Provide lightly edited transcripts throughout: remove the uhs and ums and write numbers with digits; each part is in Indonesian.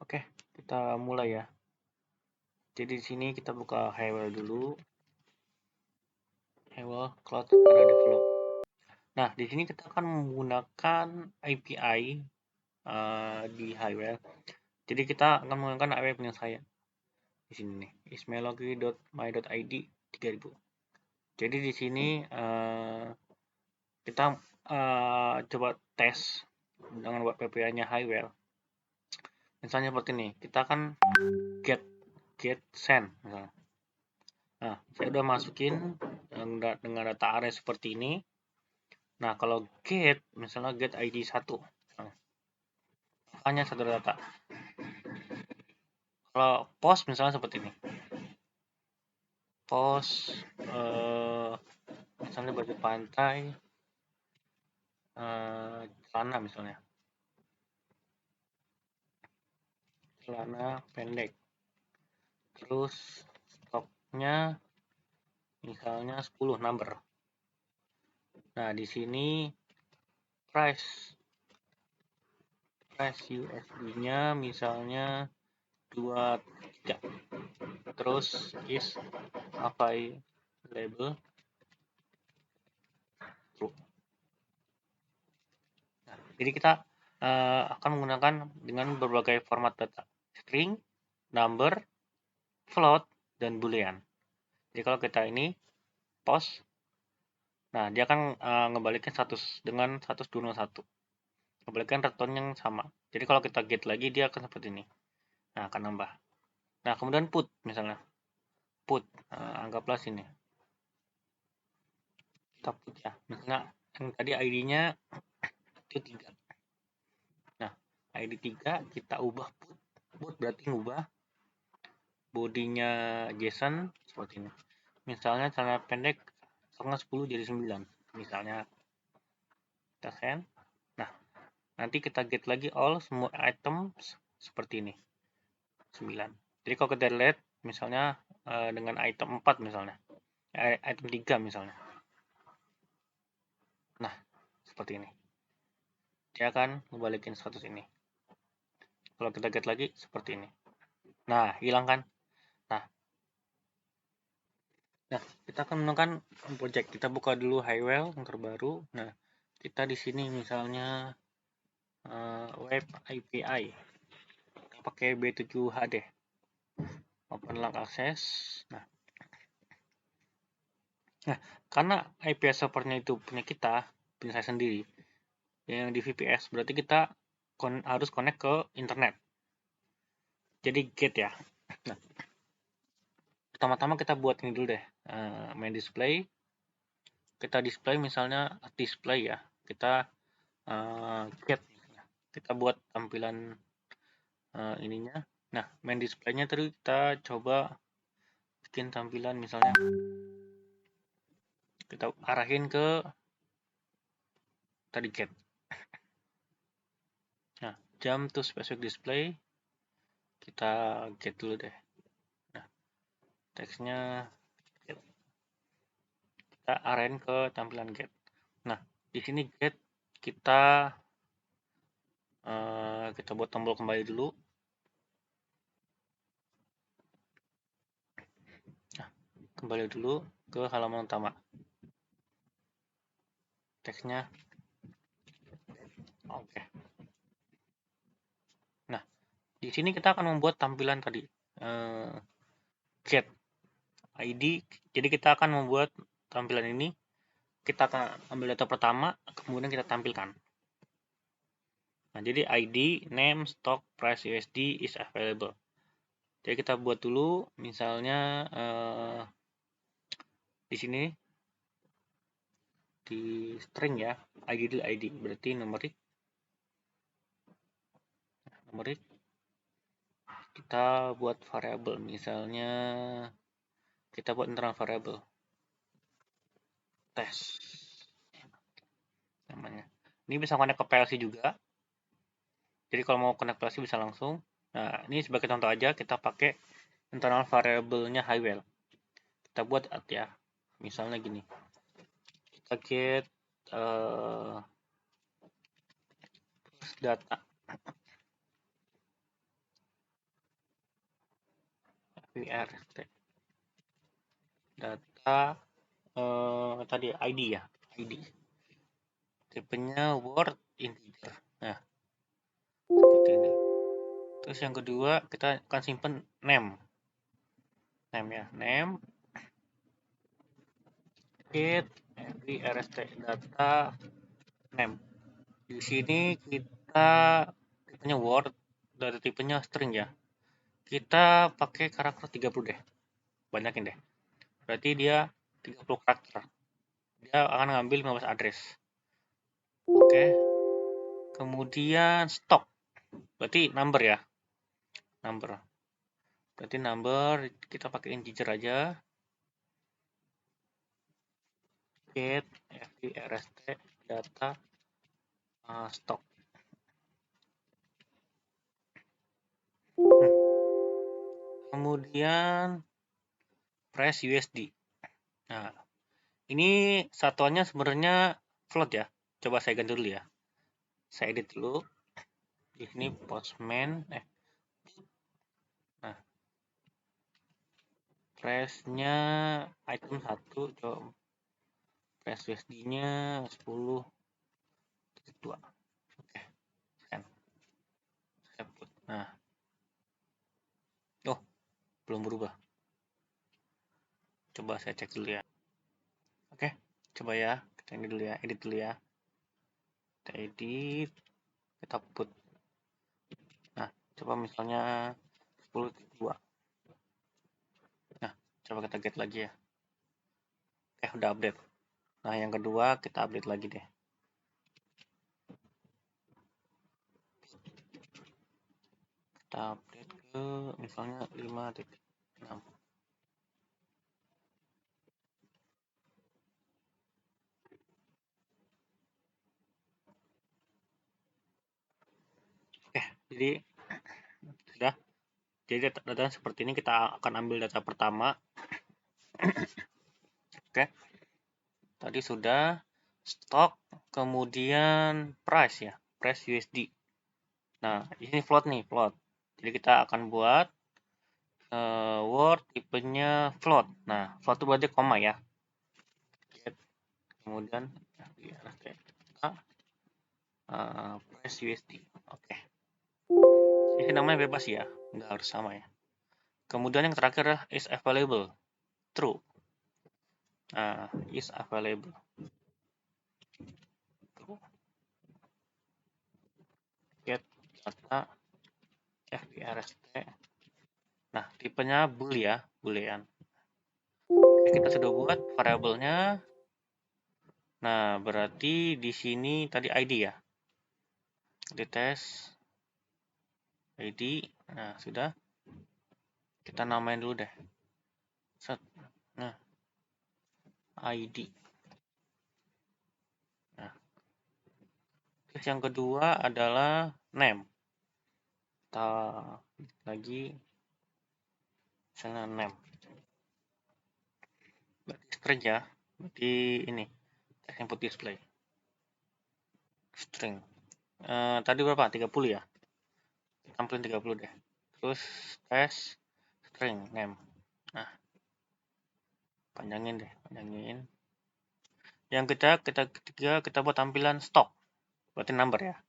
Oke, kita mulai ya. Jadi di sini kita buka Hywel dulu. Hywel Cloud ada develop. Nah, di sini kita akan menggunakan API di Hywel. Jadi kita akan menggunakan API penyelesaian. Di sini nih, ismailogi.my.id 3000. Jadi di sini kita coba tes dengan web API-nya Hywel. Misalnya seperti ini, kita akan get send misalnya. Nah, saya udah masukin dengan data array seperti ini. Nah, kalau get, misalnya get ID 1, hanya satu data. Kalau post misalnya seperti ini. Post, misalnya baju pantai, celana misalnya. Celana pendek. Terus stoknya misalnya 10 number. Nah, di sini price USD-nya misalnya 23. Terus is available true. Nah, jadi kita akan menggunakan dengan berbagai format data, string, number, float, dan boolean. Jadi kalau kita ini post, nah dia akan ngebalikin status dengan status 201, ngebalikin return yang sama. Jadi kalau kita get lagi dia akan seperti ini. Nah, akan nambah. Nah, kemudian put misalnya. Put, anggaplah sini. Kita put ya. Misalnya yang tadi ID-nya itu 3. Nah, ID 3 kita ubah put. Put berarti ngubah bodinya JSON seperti ini. Misalnya celana pendek setengah 10 jadi 9. Misalnya kita send. Nah, nanti kita get lagi all semua items seperti ini. 9. Jadi kalau kita lihat misalnya dengan item 4 misalnya. Item 3 misalnya. Nah, seperti ini. Dia akan membalikin status ini. Kalau kita get lagi seperti ini. Nah, hilang kan? Nah, kita akan menemukan project. Kita buka dulu Hywel yang terbaru. Nah, kita di sini misalnya web API. Kita pakai B7HD. Open lang akses. Nah, karena API servernya itu punya saya sendiri, yang di VPS, berarti kita harus connect ke internet. Jadi get ya. Nah, pertama-tama kita buat ini dulu deh, main display. Kita display misalnya display ya. Kita get. Kita buat tampilan ininya. Nah, main displaynya tadi kita coba bikin tampilan misalnya kita arahin ke tadi get. Nah, jump to specific display kita get dulu deh. Nah, teksnya get. Kita arahin ke tampilan get. Nah, di sini get kita buat tombol kembali dulu. Nah, kembali dulu ke halaman utama. Teksnya oke. Nah, di sini kita akan membuat tampilan tadi get ID. Jadi kita akan membuat tampilan ini. Kita akan ambil data pertama, kemudian kita tampilkan. Nah, jadi ID, name, stock, price USD is available. Jadi kita buat dulu, misalnya di sini di string ya, ID dulu ID, berarti numerik. Kita buat variabel, misalnya kita buat internal variable tes namanya. Ini bisa connect ke PLC juga. Jadi kalau mau connect PLC bisa langsung. Nah, ini sebagai contoh aja kita pakai internal variable-nya Hywel. Kita buat ya. Misalnya gini. Kita get data. FVRST data tadi ID ya, ID. Tipenya word integer. Nah, seperti ini. Terus yang kedua kita akan simpan name ya, name get FVRST data name. Di sini kita tipenya word, dari tipenya string ya. Kita pakai karakter 30 deh, banyakin deh. Berarti dia 30 karakter. Dia akan ngambil 15 address. Oke. Kemudian stock. Berarti number ya. Number. Berarti number kita pakai integer aja. Get FVRST data stock. Kemudian price USD. Nah, ini satuannya sebenarnya float ya. Coba saya ganti dulu ya. Saya edit dulu. Di sini postman. Nah, price-nya item 1. Coba price USD-nya 10. 2. Oke. Saya put. Nah. Oh, belum berubah. Coba saya cek dulu ya. Oke, coba ya. Kita ini dulu ya, edit dulu ya. Kita edit. Kita put. Nah, coba misalnya 10.2. Nah, coba kita get lagi ya. Udah update. Nah, yang kedua kita update lagi deh. Kita update ke misalnya 5.6. Oke, jadi sudah. Jadi data seperti ini kita akan ambil data pertama. Oke. Tadi sudah stock, kemudian price ya, price USD. Nah, di sini float nih, float. Jadi kita akan buat word tipenya float. Nah, float itu berarti koma ya. Kemudian price USD. Oke. Ini namanya bebas ya, nggak harus sama ya. Kemudian yang terakhir adalah is available, true. Nah, is available. Get data FVRST. Nah, tipenya bool ya, boolean. Kita sudah buat variabelnya. Nah, berarti di sini tadi ID ya. Di tes ID. Nah, sudah. Kita namain dulu deh. Set. Nah, ID. Nah. Terus yang kedua adalah name. Kita lagi misalnya name. Berarti string ya. Berarti ini input display. String. Tadi berapa? 30 ya. Tampilin 30 deh. Terus tes string name. Nah, panjangin deh, panjangin. Yang ketiga kita buat tampilan stock. Berarti number ya.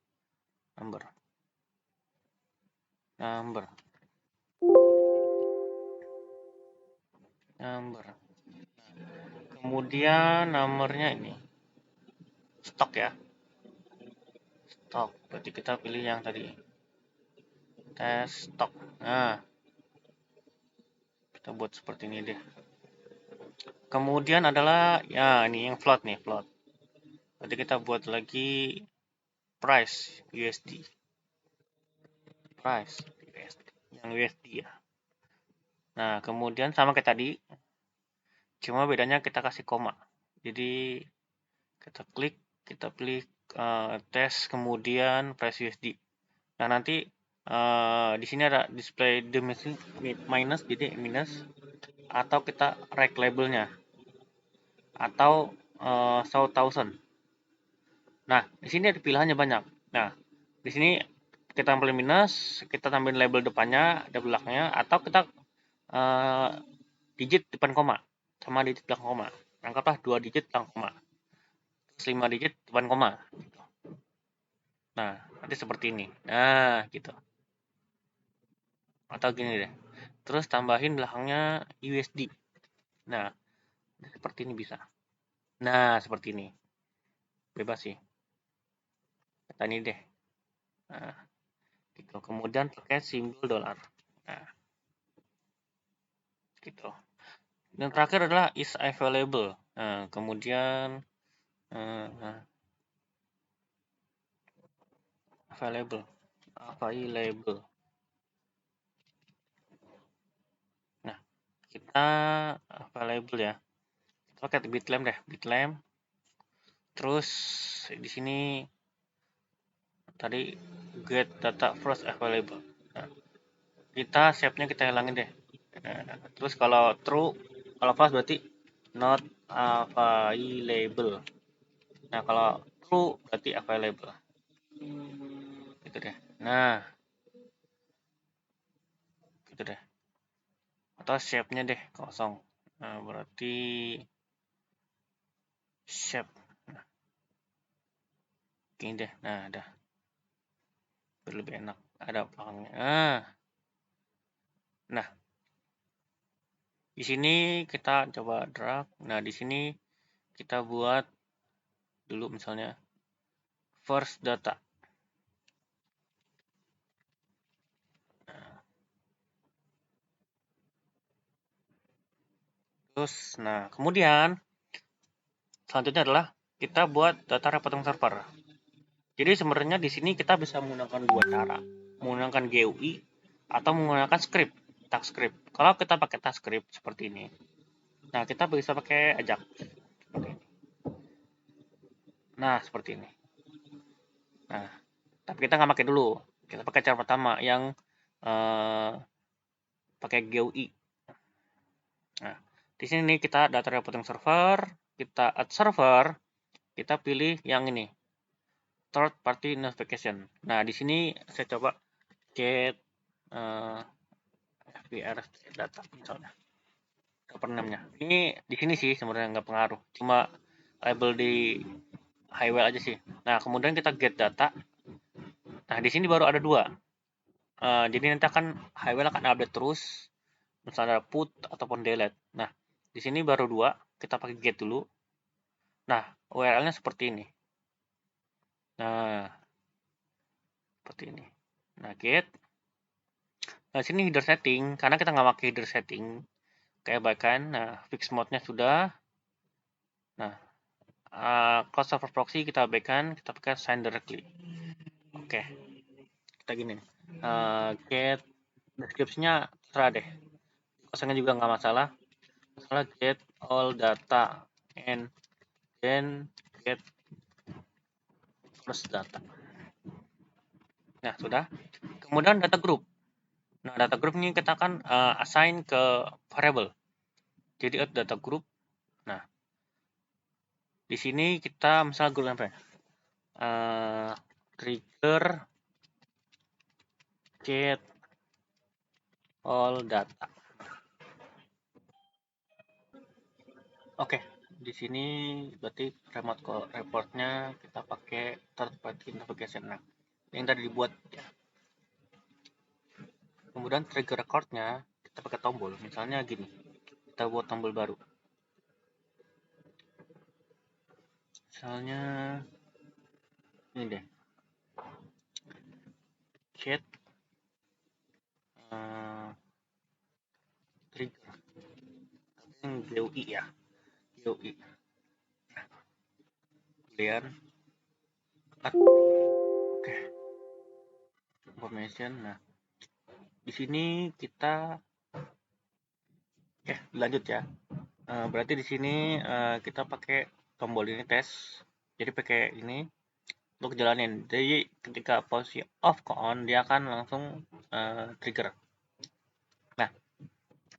Number. Kemudian nomornya ini. Stock ya. Stock. Berarti kita pilih yang tadi. Tes stock. Nah. Kita buat seperti ini deh. Kemudian adalah ya ini yang float nih, float. Berarti kita buat lagi price USD. Price USD. Yang USD ya. Nah, kemudian sama kayak tadi. Cuma bedanya kita kasih koma. Jadi kita klik, kita pilih tes, kemudian price USD. Nah, nanti di sini ada display the minus, jadi minus, atau kita rect labelnya, atau show 1000. Nah, di sini ada pilihannya banyak. Nah, di sini kita tampilin minus, kita tambahin label depannya, ada belakangnya, atau kita digit depan koma sama digit belakang koma. Anggaplah 2 digit belakang koma. Terus 5 digit depan koma. Gitu. Nah, nanti seperti ini. Nah, gitu. Atau gini deh. Terus tambahin belakangnya USD. Nah, seperti ini bisa. Nah, seperti ini. Bebas sih. Kata ini deh. Nah, gitu. Kemudian pakai simbol dolar. Nah, gitu. Dan terakhir adalah is available. Nah, kemudian available. Nah, kita available ya. Kita pakai bitlamp deh, bitlamp. Terus di sini tadi get data first available. Nah, kita shape-nya kita hilangin deh. Nah, terus kalau true, kalau false berarti not available. Nah, kalau true berarti available. Gitu deh. Nah, gitu deh. Atau shape-nya deh kosong. Nah, berarti shape. Nah, gini deh. Nah, dah. Biar lebih enak. Ada belakangnya. Nah, di sini kita coba drag. Nah, di sini kita buat dulu misalnya first data. Terus, nah kemudian selanjutnya adalah kita buat data reporting server. Jadi sebenarnya di sini kita bisa menggunakan dua cara, menggunakan GUI atau menggunakan script, task script. Kalau kita pakai task script seperti ini, nah kita bisa pakai Ajax seperti ini. Nah seperti ini. Nah, tapi kita nggak pakai dulu. Kita pakai cara pertama yang pakai GUI. Nah, di sini kita data reporting server, kita add server, kita pilih yang ini, third party notification. Nah, di sini saya coba get FBR data misalnya. Apa namanya? Ini di sini sih sebenarnya nggak pengaruh, cuma label di highway aja sih. Nah, kemudian kita get data. Nah, di sini baru ada dua. Jadi nanti akan highway akan update terus, misalnya put ataupun delete. Nah, di sini baru dua. Kita pakai get dulu. Nah, URL-nya seperti ini. Nah, seperti ini. Nah, get. Nah, sini header setting. Karena kita nggak pakai header setting, kayak baikkan. Nah, fix mode-nya sudah. Nah, cloud server proxy kita abaikan. Kita pakai sign directly. Oke. Kita gini. Get. Description-nya terserah deh. Kosongnya juga nggak masalah. Masalah get all data. And then get first data. Nah, sudah. Kemudian data group. Nah, data group ini kita akan assign ke variable. Jadi add data group. Nah, di sini kita misalnya group apa ya? Trigger get all data. Oke, di sini berarti remote reportnya kita pakai third party navigation. Nah, yang tadi dibuat ya. Kemudian trigger recordnya kita pakai tombol. Misalnya gini, kita buat tombol baru. Misalnya ini deh, get trigger. Tapi yang GUI ya, GUI. Kemudian oke, information. Nah, di sini kita lanjut ya. Berarti di sini kita pakai tombol ini tes. Jadi pakai ini untuk jalanin. Jadi ketika posisi off ke on, dia akan langsung trigger. Nah,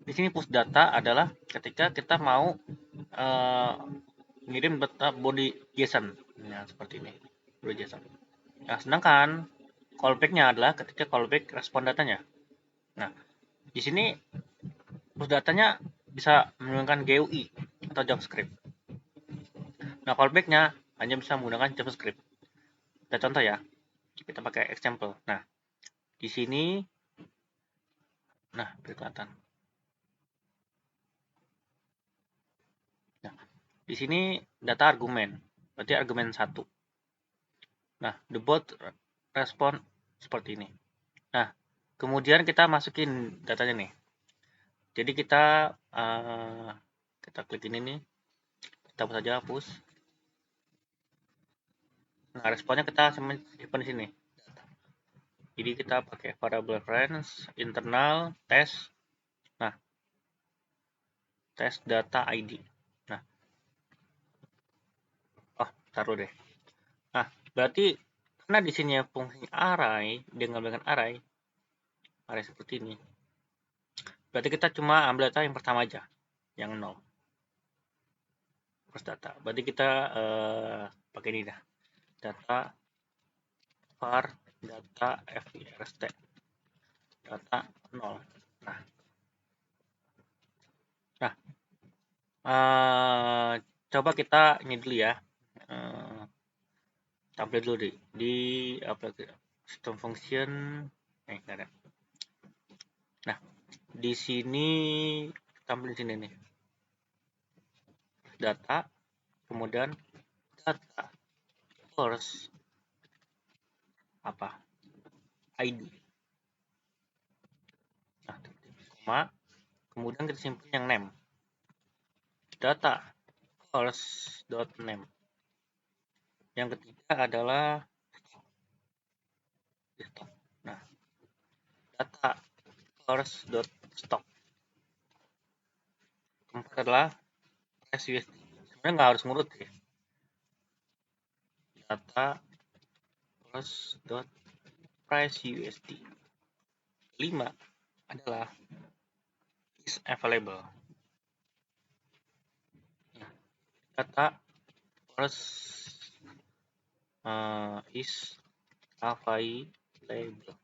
di sini push data adalah ketika kita mau ngirim data body JSON. Nah, seperti ini. Body JSON. Nah, sedangkan callback-nya adalah ketika callback respon datanya. Nah, di sini Push datanya bisa menggunakan GUI atau JavaScript. Nah, callback-nya hanya bisa menggunakan JavaScript. Kita contoh ya, kita pakai example. Nah, di sini, nah, kelihatan. Nah, di sini data argumen, berarti argumen 1. Nah, the bot respon seperti ini. Nah, kemudian kita masukin datanya nih. Jadi kita klik ini nih, kita hapus saja, hapus. Nah, responnya kita simpan di sini. Jadi kita pakai variable reference, internal, test. Nah, test data ID. Nah, oh, taruh deh. Nah, berarti karena di sini fungsi array dengan array seperti ini. Berarti kita cuma ambil data yang pertama aja, yang 0. First data. Berarti kita pakai ini dah. Data var data first data 0. Nah, coba kita ini dulu ya. Tampil dulu di system function. Nggak ada. Nah, di sini tampil di sini nih. Data, kemudian data first apa? ID. Nah, koma, kemudian kita simpan yang name. Data first dot name. Yang ketiga adalah stock. Nah, data first dot stock. Keempat adalah price USD. Sebenarnya nggak harus ngurut ya. Data first dot price USD. 5 adalah is available. Nah, data first is available.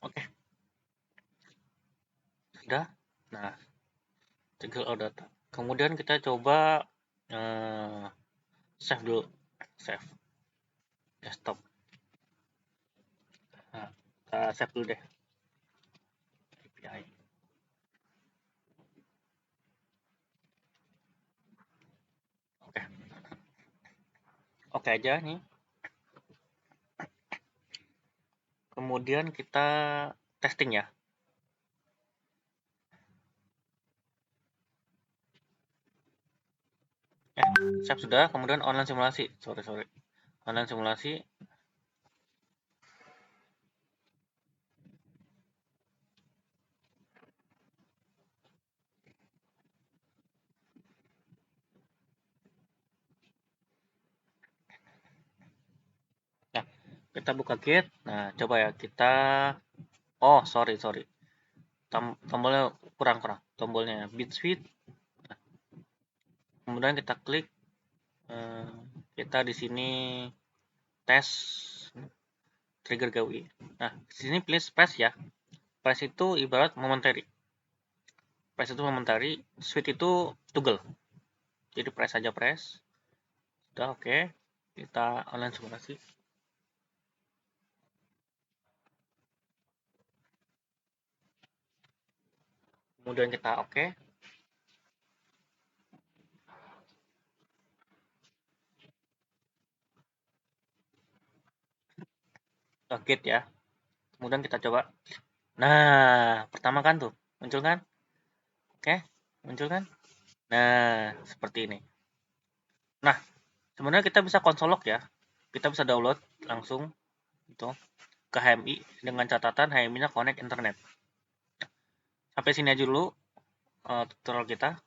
Oke. Sudah. Nah, tinggal all data. Kemudian kita coba save dulu. Save desktop. Nah, kita save dulu deh. API. Oke. Oke aja nih. Kemudian kita testing ya. Siap sudah. Kemudian online simulasi. Sorry. Online simulasi. Nah, kita buka Git. Nah, coba ya kita. Oh, sorry. Tombolnya kurang. Tombolnya Bitsuite. Nah, kemudian kita klik. Kita di sini tes trigger GUI. Nah, di sini pilih press ya. Press itu ibarat momentary. Press itu momentary, switch itu toggle. Jadi press aja press. Sudah oke. Kita online simulasi. Kemudian kita oke. Git ya. Kemudian kita coba. Nah, pertama kan tuh, muncul kan? Oke, muncul kan? Nah, seperti ini. Nah, sebenarnya kita bisa konsol log ya. Kita bisa download langsung itu ke HMI dengan catatan HMI-nya connect internet. Sampai sini aja dulu tutorial kita.